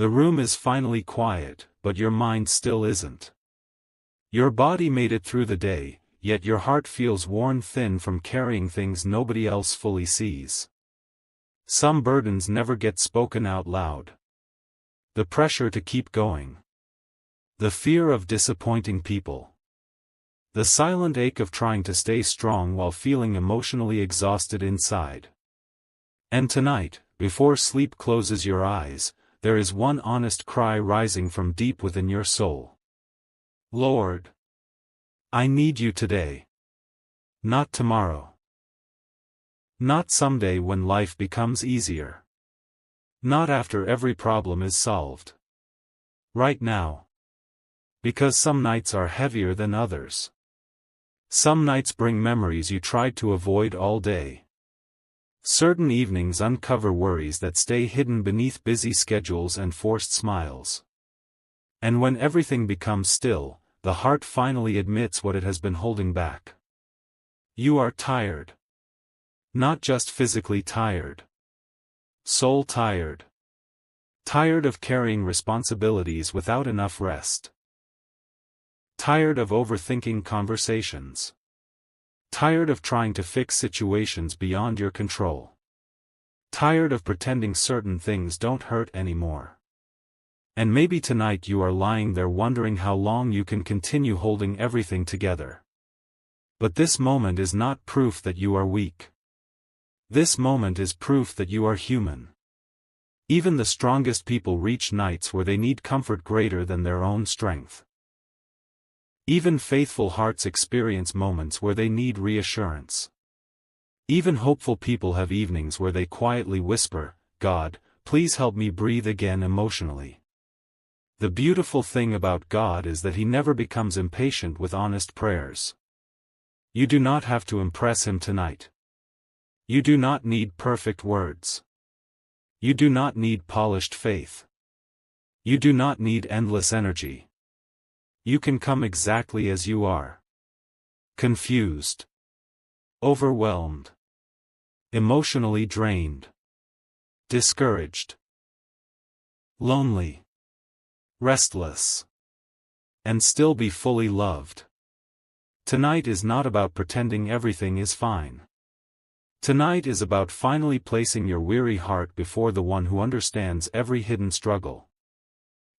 The room is finally quiet, but your mind still isn't. Your body made it through the day, yet your heart feels worn thin from carrying things nobody else fully sees. Some burdens never get spoken out loud. The pressure to keep going. The fear of disappointing people. The silent ache of trying to stay strong while feeling emotionally exhausted inside. And tonight, before sleep closes your eyes, there is one honest cry rising from deep within your soul. Lord, I need you today. Not tomorrow. Not someday when life becomes easier. Not after every problem is solved. Right now. Because some nights are heavier than others. Some nights bring memories you tried to avoid all day. Certain evenings uncover worries that stay hidden beneath busy schedules and forced smiles. And when everything becomes still, the heart finally admits what it has been holding back. You are tired. Not just physically tired. Soul tired. Tired of carrying responsibilities without enough rest. Tired of overthinking conversations. Tired of trying to fix situations beyond your control. Tired of pretending certain things don't hurt anymore. And maybe tonight you are lying there wondering how long you can continue holding everything together. But this moment is not proof that you are weak. This moment is proof that you are human. Even the strongest people reach nights where they need comfort greater than their own strength. Even faithful hearts experience moments where they need reassurance. Even hopeful people have evenings where they quietly whisper, God, please help me breathe again emotionally. The beautiful thing about God is that He never becomes impatient with honest prayers. You do not have to impress Him tonight. You do not need perfect words. You do not need polished faith. You do not need endless energy. You can come exactly as you are. Confused. Overwhelmed. Emotionally drained. Discouraged. Lonely. Restless. And still be fully loved. Tonight is not about pretending everything is fine. Tonight is about finally placing your weary heart before the one who understands every hidden struggle.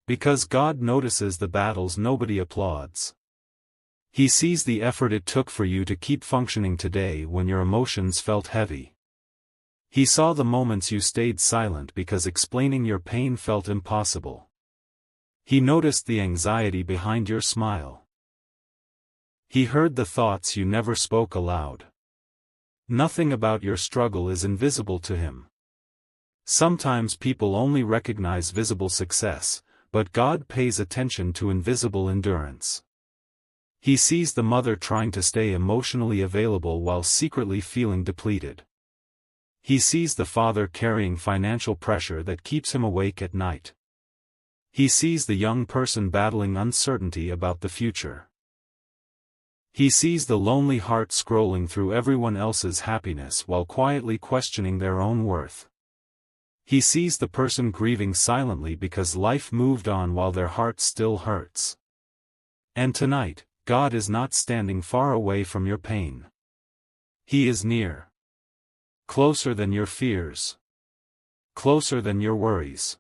Because God notices the battles nobody applauds. He sees the effort it took for you to keep functioning today when your emotions felt heavy. He saw the moments you stayed silent because explaining your pain felt impossible. He noticed the anxiety behind your smile. He heard the thoughts you never spoke aloud. Nothing about your struggle is invisible to Him. Sometimes people only recognize visible success, but God pays attention to invisible endurance. He sees the mother trying to stay emotionally available while secretly feeling depleted. He sees the father carrying financial pressure that keeps him awake at night. He sees the young person battling uncertainty about the future. He sees the lonely heart scrolling through everyone else's happiness while quietly questioning their own worth. He sees the person grieving silently because life moved on while their heart still hurts. And tonight, God is not standing far away from your pain. He is near. Closer than your fears. Closer than your worries.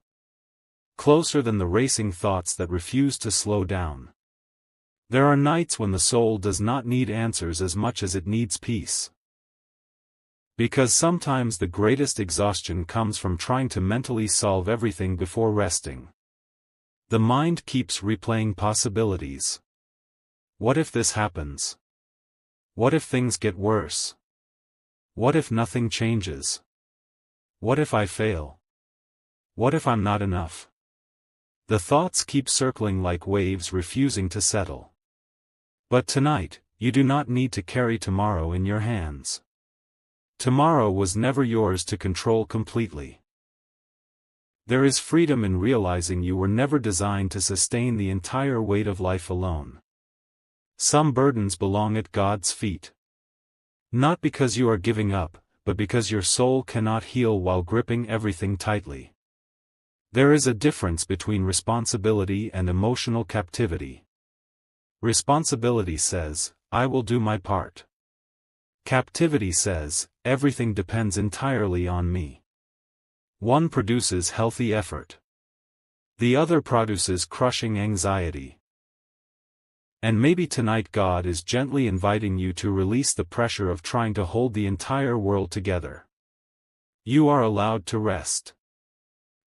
Closer than the racing thoughts that refuse to slow down. There are nights when the soul does not need answers as much as it needs peace. Because sometimes the greatest exhaustion comes from trying to mentally solve everything before resting. The mind keeps replaying possibilities. What if this happens? What if things get worse? What if nothing changes? What if I fail? What if I'm not enough? The thoughts keep circling like waves refusing to settle. But tonight, you do not need to carry tomorrow in your hands. Tomorrow was never yours to control completely. There is freedom in realizing you were never designed to sustain the entire weight of life alone. Some burdens belong at God's feet. Not because you are giving up, but because your soul cannot heal while gripping everything tightly. There is a difference between responsibility and emotional captivity. Responsibility says, I will do my part. Captivity says, everything depends entirely on me. One produces healthy effort. The other produces crushing anxiety. And maybe tonight God is gently inviting you to release the pressure of trying to hold the entire world together. You are allowed to rest.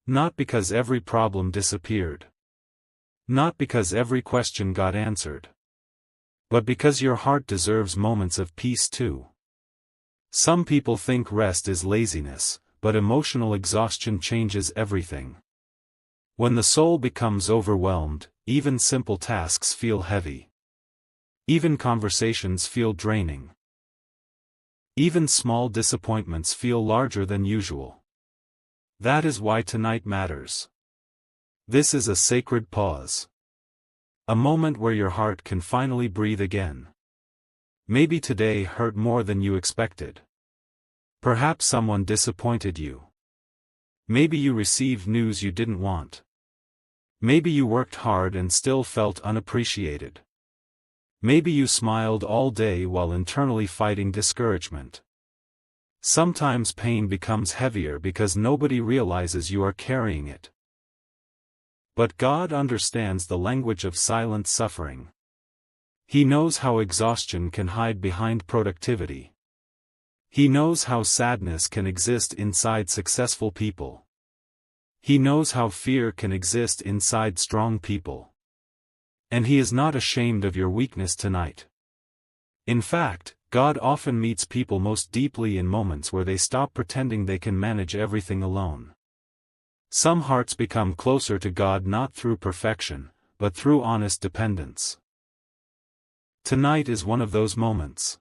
Not because every problem disappeared. Not because every question got answered. But because your heart deserves moments of peace too. Some people think rest is laziness, but emotional exhaustion changes everything. When the soul becomes overwhelmed, even simple tasks feel heavy. Even conversations feel draining. Even small disappointments feel larger than usual. That is why tonight matters. This is a sacred pause. A moment where your heart can finally breathe again. Maybe today hurt more than you expected. Perhaps someone disappointed you. Maybe you received news you didn't want. Maybe you worked hard and still felt unappreciated. Maybe you smiled all day while internally fighting discouragement. Sometimes pain becomes heavier because nobody realizes you are carrying it. But God understands the language of silent suffering. He knows how exhaustion can hide behind productivity. He knows how sadness can exist inside successful people. He knows how fear can exist inside strong people. And He is not ashamed of your weakness tonight. In fact, God often meets people most deeply in moments where they stop pretending they can manage everything alone. Some hearts become closer to God not through perfection, but through honest dependence. Tonight is one of those moments.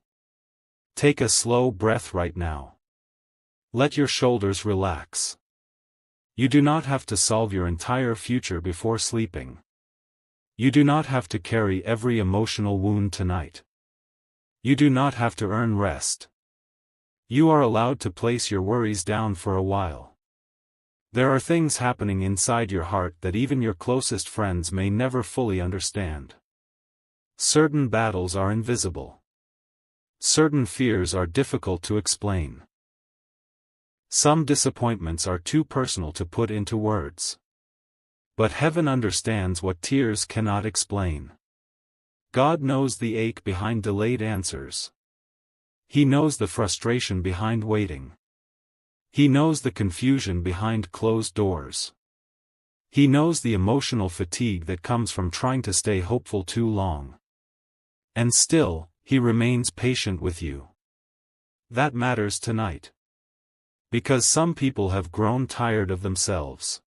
Take a slow breath right now. Let your shoulders relax. You do not have to solve your entire future before sleeping. You do not have to carry every emotional wound tonight. You do not have to earn rest. You are allowed to place your worries down for a while. There are things happening inside your heart that even your closest friends may never fully understand. Certain battles are invisible. Certain fears are difficult to explain. Some disappointments are too personal to put into words. But heaven understands what tears cannot explain. God knows the ache behind delayed answers. He knows the frustration behind waiting. He knows the confusion behind closed doors. He knows the emotional fatigue that comes from trying to stay hopeful too long. And still, He remains patient with you. That matters tonight. Because some people have grown tired of themselves.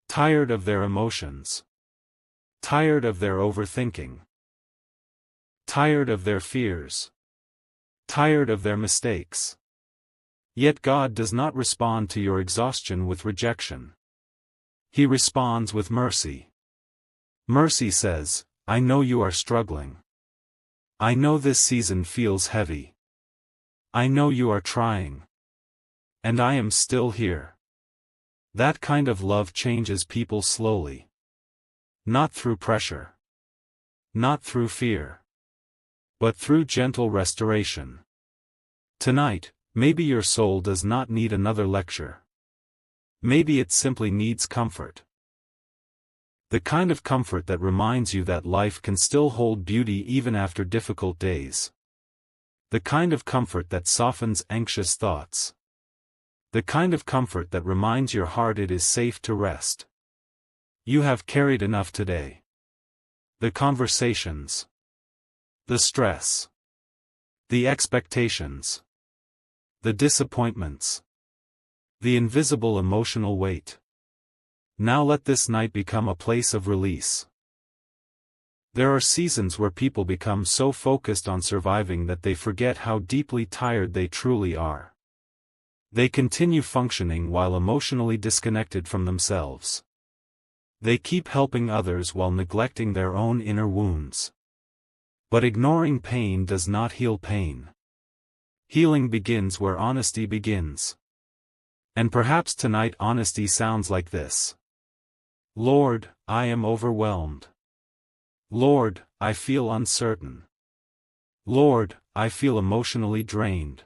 Tired of their emotions. Tired of their overthinking. Tired of their fears. Tired of their mistakes. Yet God does not respond to your exhaustion with rejection. He responds with mercy. Mercy says, I know you are struggling. I know this season feels heavy. I know you are trying. And I am still here. That kind of love changes people slowly. Not through pressure. Not through fear. But through gentle restoration. Tonight, maybe your soul does not need another lecture. Maybe it simply needs comfort. The kind of comfort that reminds you that life can still hold beauty even after difficult days. The kind of comfort that softens anxious thoughts. The kind of comfort that reminds your heart it is safe to rest. You have carried enough today. The conversations. The stress. The expectations. The disappointments. The invisible emotional weight. Now let this night become a place of release. There are seasons where people become so focused on surviving that they forget how deeply tired they truly are. They continue functioning while emotionally disconnected from themselves. They keep helping others while neglecting their own inner wounds. But ignoring pain does not heal pain. Healing begins where honesty begins. And perhaps tonight honesty sounds like this. Lord, I am overwhelmed. Lord, I feel uncertain. Lord, I feel emotionally drained.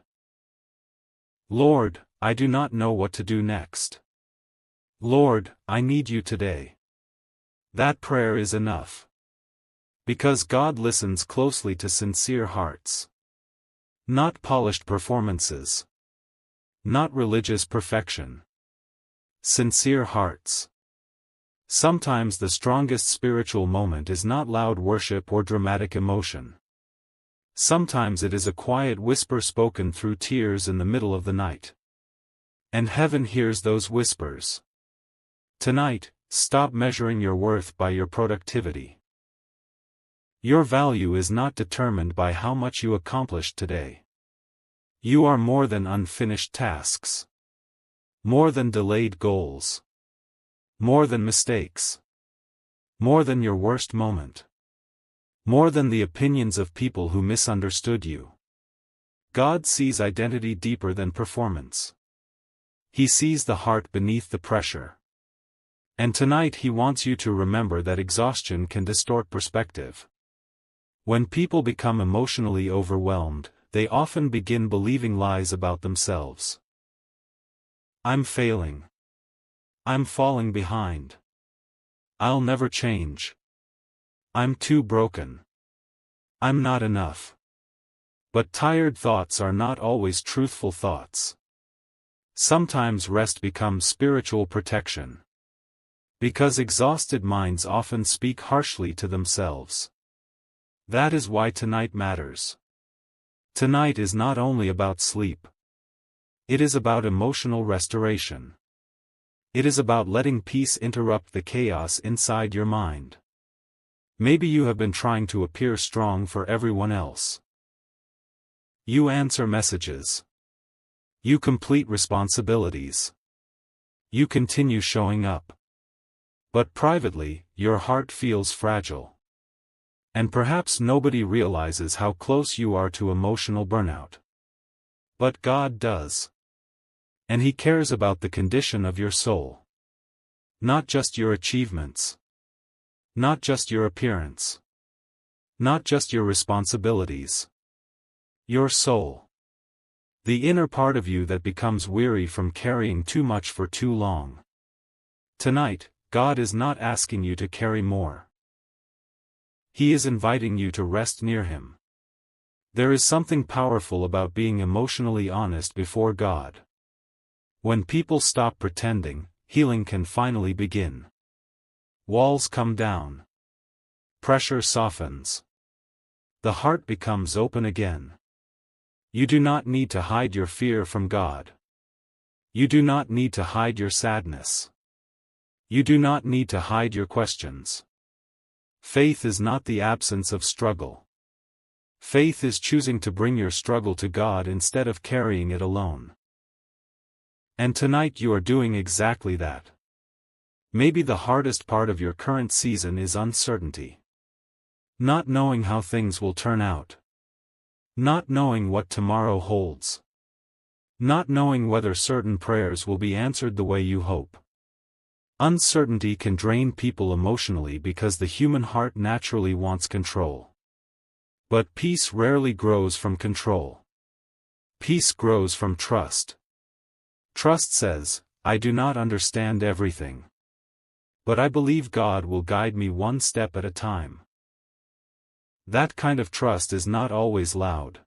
Lord, I do not know what to do next. Lord, I need you today. That prayer is enough. Because God listens closely to sincere hearts. Not polished performances. Not religious perfection. Sincere hearts. Sometimes the strongest spiritual moment is not loud worship or dramatic emotion. Sometimes it is a quiet whisper spoken through tears in the middle of the night. And heaven hears those whispers. Tonight, stop measuring your worth by your productivity. Your value is not determined by how much you accomplished today. You are more than unfinished tasks. More than delayed goals. More than mistakes. More than your worst moment. More than the opinions of people who misunderstood you. God sees identity deeper than performance. He sees the heart beneath the pressure. And tonight He wants you to remember that exhaustion can distort perspective. When people become emotionally overwhelmed, they often begin believing lies about themselves. I'm failing. I'm falling behind. I'll never change. I'm too broken. I'm not enough. But tired thoughts are not always truthful thoughts. Sometimes rest becomes spiritual protection. Because exhausted minds often speak harshly to themselves. That is why tonight matters. Tonight is not only about sleep. It is about emotional restoration. It is about letting peace interrupt the chaos inside your mind. Maybe you have been trying to appear strong for everyone else. You answer messages. You complete responsibilities. You continue showing up. But privately, your heart feels fragile. And perhaps nobody realizes how close you are to emotional burnout. But God does. And He cares about the condition of your soul. Not just your achievements. Not just your appearance. Not just your responsibilities. Your soul. The inner part of you that becomes weary from carrying too much for too long. Tonight, God is not asking you to carry more. He is inviting you to rest near Him. There is something powerful about being emotionally honest before God. When people stop pretending, healing can finally begin. Walls come down. Pressure softens. The heart becomes open again. You do not need to hide your fear from God. You do not need to hide your sadness. You do not need to hide your questions. Faith is not the absence of struggle. Faith is choosing to bring your struggle to God instead of carrying it alone. And tonight you are doing exactly that. Maybe the hardest part of your current season is uncertainty. Not knowing how things will turn out. Not knowing what tomorrow holds. Not knowing whether certain prayers will be answered the way you hope. Uncertainty can drain people emotionally because the human heart naturally wants control. But peace rarely grows from control. Peace grows from trust. Trust says, I do not understand everything. But I believe God will guide me one step at a time. That kind of trust is not always loud.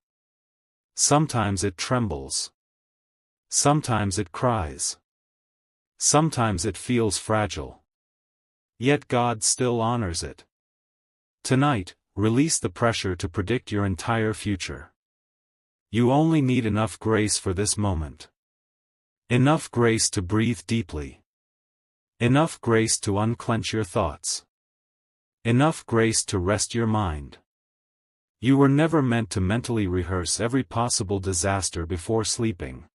Sometimes it trembles. Sometimes it cries. Sometimes it feels fragile. Yet God still honors it. Tonight, release the pressure to predict your entire future. You only need enough grace for this moment. Enough grace to breathe deeply. Enough grace to unclench your thoughts. Enough grace to rest your mind. You were never meant to mentally rehearse every possible disaster before sleeping.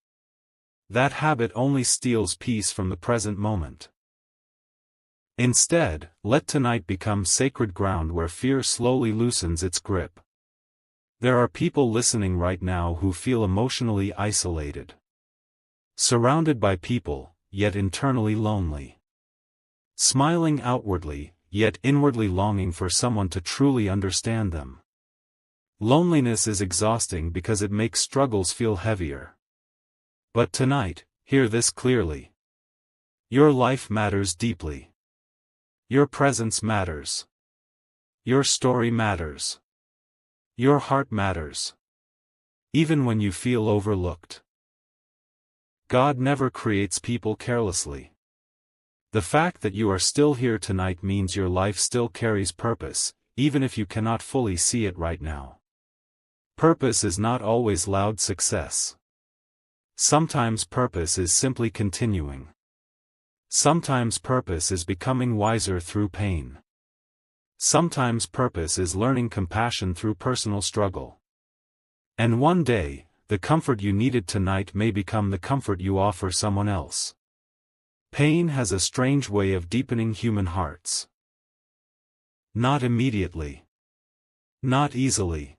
That habit only steals peace from the present moment. Instead, let tonight become sacred ground where fear slowly loosens its grip. There are people listening right now who feel emotionally isolated. Surrounded by people, yet internally lonely. Smiling outwardly, yet inwardly longing for someone to truly understand them. Loneliness is exhausting because it makes struggles feel heavier. But tonight, hear this clearly. Your life matters deeply. Your presence matters. Your story matters. Your heart matters. Even when you feel overlooked. God never creates people carelessly. The fact that you are still here tonight means your life still carries purpose, even if you cannot fully see it right now. Purpose is not always loud success. Sometimes purpose is simply continuing. Sometimes purpose is becoming wiser through pain. Sometimes purpose is learning compassion through personal struggle. And one day, the comfort you needed tonight may become the comfort you offer someone else. Pain has a strange way of deepening human hearts. Not immediately. Not easily.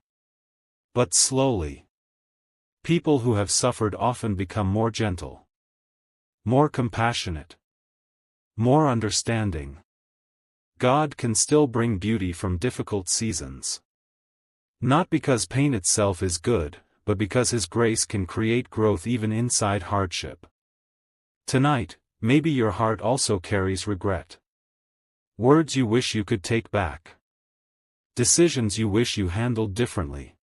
But slowly. People who have suffered often become more gentle. More compassionate. More understanding. God can still bring beauty from difficult seasons. Not because pain itself is good, but because His grace can create growth even inside hardship. Tonight, maybe your heart also carries regret. Words you wish you could take back. Decisions you wish you handled differently.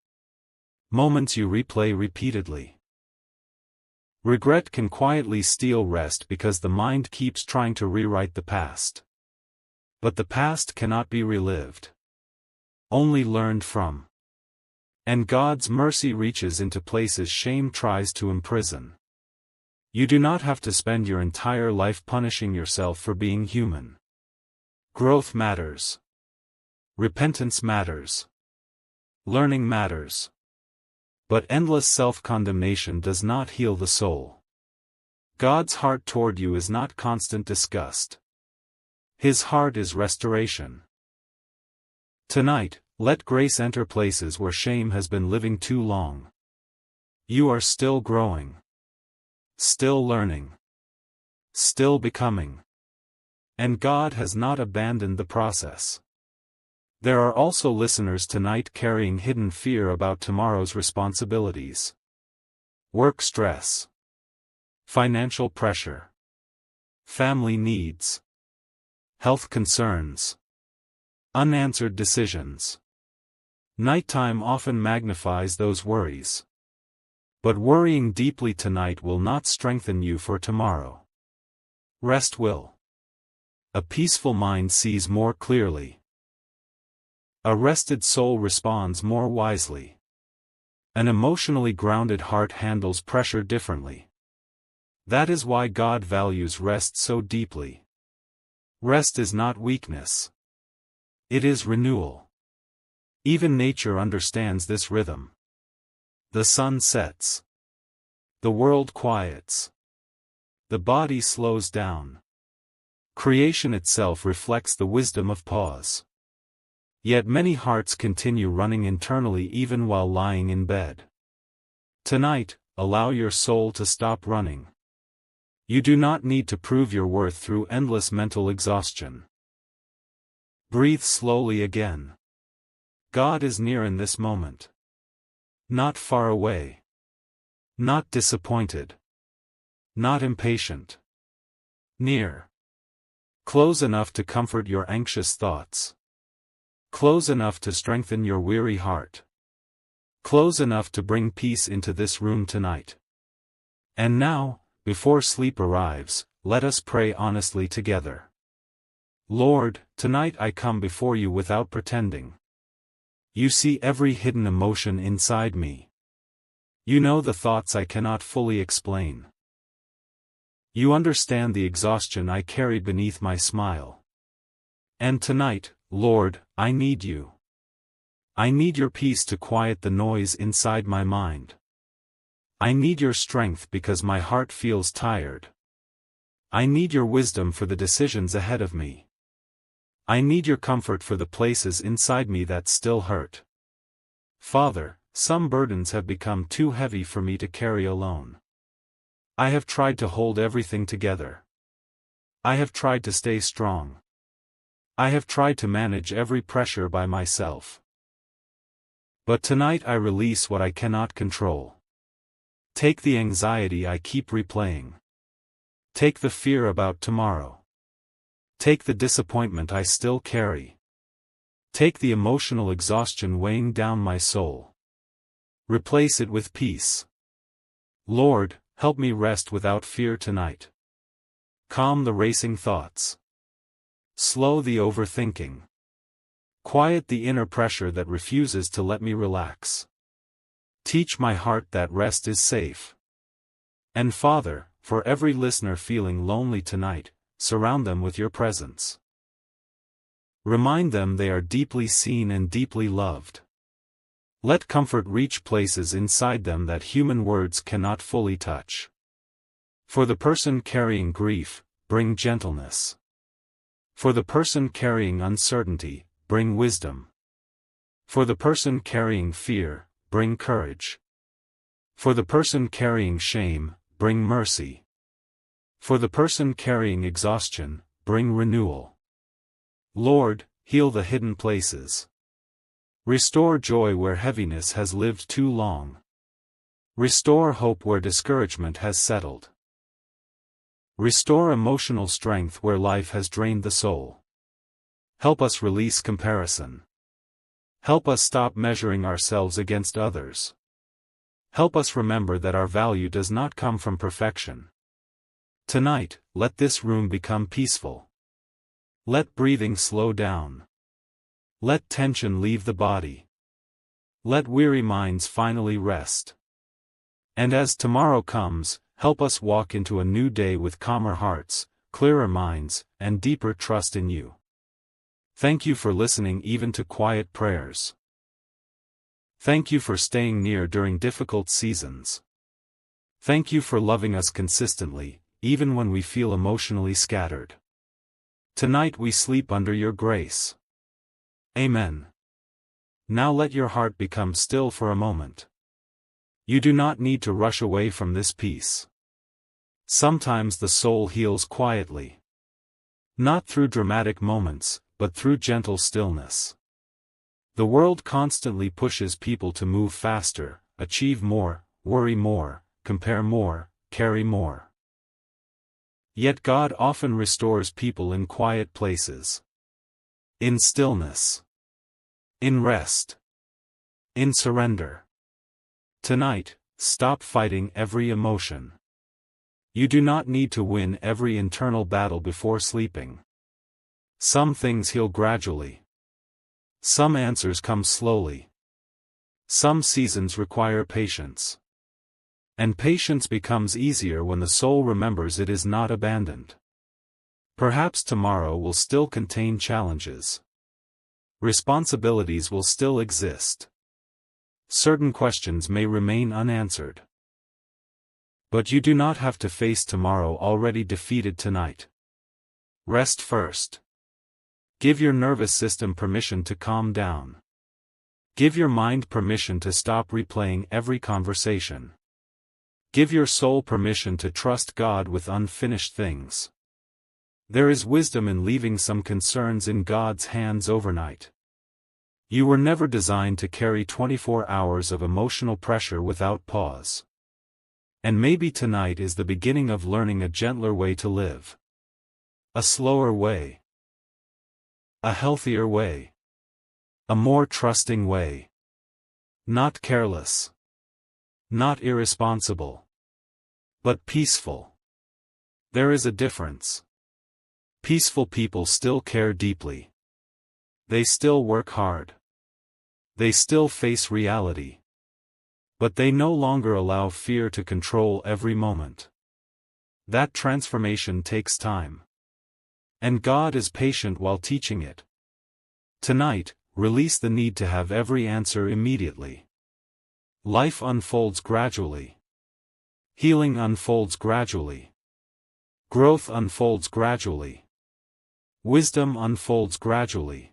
Moments you replay repeatedly. Regret can quietly steal rest because the mind keeps trying to rewrite the past. But the past cannot be relived. Only learned from. And God's mercy reaches into places shame tries to imprison. You do not have to spend your entire life punishing yourself for being human. Growth matters. Repentance matters. Learning matters. But endless self-condemnation does not heal the soul. God's heart toward you is not constant disgust. His heart is restoration. Tonight, let grace enter places where shame has been living too long. You are still growing. Still learning. Still becoming. And God has not abandoned the process. There are also listeners tonight carrying hidden fear about tomorrow's responsibilities. Work stress. Financial pressure. Family needs. Health concerns. Unanswered decisions. Nighttime often magnifies those worries. But worrying deeply tonight will not strengthen you for tomorrow. Rest will. A peaceful mind sees more clearly. A rested soul responds more wisely. An emotionally grounded heart handles pressure differently. That is why God values rest so deeply. Rest is not weakness. It is renewal. Even nature understands this rhythm. The sun sets. The world quiets. The body slows down. Creation itself reflects the wisdom of pause. Yet many hearts continue running internally even while lying in bed. Tonight, allow your soul to stop running. You do not need to prove your worth through endless mental exhaustion. Breathe slowly again. God is near in this moment. Not far away. Not disappointed. Not impatient. Near. Close enough to comfort your anxious thoughts. Close enough to strengthen your weary heart. Close enough to bring peace into this room tonight. And now, before sleep arrives, let us pray honestly together. Lord, tonight I come before you without pretending. You see every hidden emotion inside me. You know the thoughts I cannot fully explain. You understand the exhaustion I carried beneath my smile. And tonight, Lord, I need you. I need your peace to quiet the noise inside my mind. I need your strength because my heart feels tired. I need your wisdom for the decisions ahead of me. I need your comfort for the places inside me that still hurt. Father, some burdens have become too heavy for me to carry alone. I have tried to hold everything together. I have tried to stay strong. I have tried to manage every pressure by myself. But tonight I release what I cannot control. Take the anxiety I keep replaying. Take the fear about tomorrow. Take the disappointment I still carry. Take the emotional exhaustion weighing down my soul. Replace it with peace. Lord, help me rest without fear tonight. Calm the racing thoughts. Slow the overthinking. Quiet the inner pressure that refuses to let me relax. Teach my heart that rest is safe. And Father, for every listener feeling lonely tonight, surround them with your presence. Remind them they are deeply seen and deeply loved. Let comfort reach places inside them that human words cannot fully touch. For the person carrying grief, bring gentleness. For the person carrying uncertainty, bring wisdom. For the person carrying fear, bring courage. For the person carrying shame, bring mercy. For the person carrying exhaustion, bring renewal. Lord, heal the hidden places. Restore joy where heaviness has lived too long. Restore hope where discouragement has settled. Restore emotional strength where life has drained the soul. Help us release comparison. Help us stop measuring ourselves against others. Help us remember that our value does not come from perfection. Tonight, let this room become peaceful. Let breathing slow down. Let tension leave the body. Let weary minds finally rest. And as tomorrow comes, help us walk into a new day with calmer hearts, clearer minds, and deeper trust in you. Thank you for listening even to quiet prayers. Thank you for staying near during difficult seasons. Thank you for loving us consistently, even when we feel emotionally scattered. Tonight we sleep under your grace. Amen. Now let your heart become still for a moment. You do not need to rush away from this peace. Sometimes the soul heals quietly. Not through dramatic moments, but through gentle stillness. The world constantly pushes people to move faster, achieve more, worry more, compare more, carry more. Yet God often restores people in quiet places. In stillness. In rest. In surrender. Tonight, stop fighting every emotion. You do not need to win every internal battle before sleeping. Some things heal gradually. Some answers come slowly. Some seasons require patience. And patience becomes easier when the soul remembers it is not abandoned. Perhaps tomorrow will still contain challenges. Responsibilities will still exist. Certain questions may remain unanswered. But you do not have to face tomorrow already defeated tonight. Rest first. Give your nervous system permission to calm down. Give your mind permission to stop replaying every conversation. Give your soul permission to trust God with unfinished things. There is wisdom in leaving some concerns in God's hands overnight. You were never designed to carry 24 hours of emotional pressure without pause. And maybe tonight is the beginning of learning a gentler way to live. A slower way. A healthier way. A more trusting way. Not careless. Not irresponsible. But peaceful. There is a difference. Peaceful people still care deeply. They still work hard. They still face reality. But they no longer allow fear to control every moment. That transformation takes time. And God is patient while teaching it. Tonight, release the need to have every answer immediately. Life unfolds gradually. Healing unfolds gradually. Growth unfolds gradually. Wisdom unfolds gradually.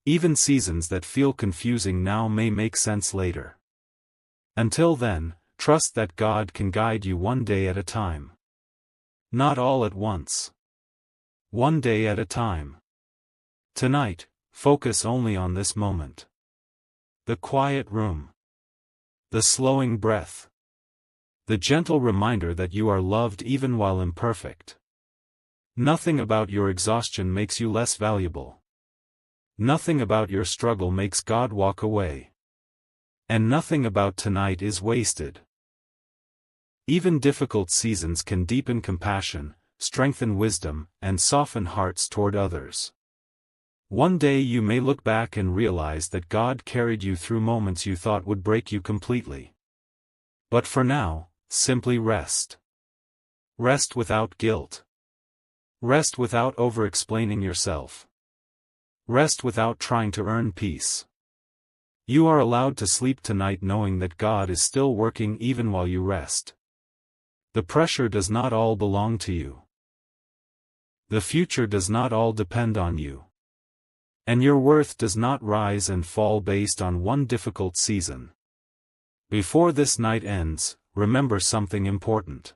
Even seasons that feel confusing now may make sense later. Until then, trust that God can guide you one day at a time. Not all at once. One day at a time. Tonight, focus only on this moment. The quiet room. The slowing breath. The gentle reminder that you are loved even while imperfect. Nothing about your exhaustion makes you less valuable. Nothing about your struggle makes God walk away. And nothing about tonight is wasted. Even difficult seasons can deepen compassion, strengthen wisdom, and soften hearts toward others. One day you may look back and realize that God carried you through moments you thought would break you completely. But for now, simply rest. Rest without guilt. Rest without over-explaining yourself. Rest without trying to earn peace. You are allowed to sleep tonight knowing that God is still working even while you rest. The pressure does not all belong to you. The future does not all depend on you. And your worth does not rise and fall based on one difficult season. Before this night ends, remember something important.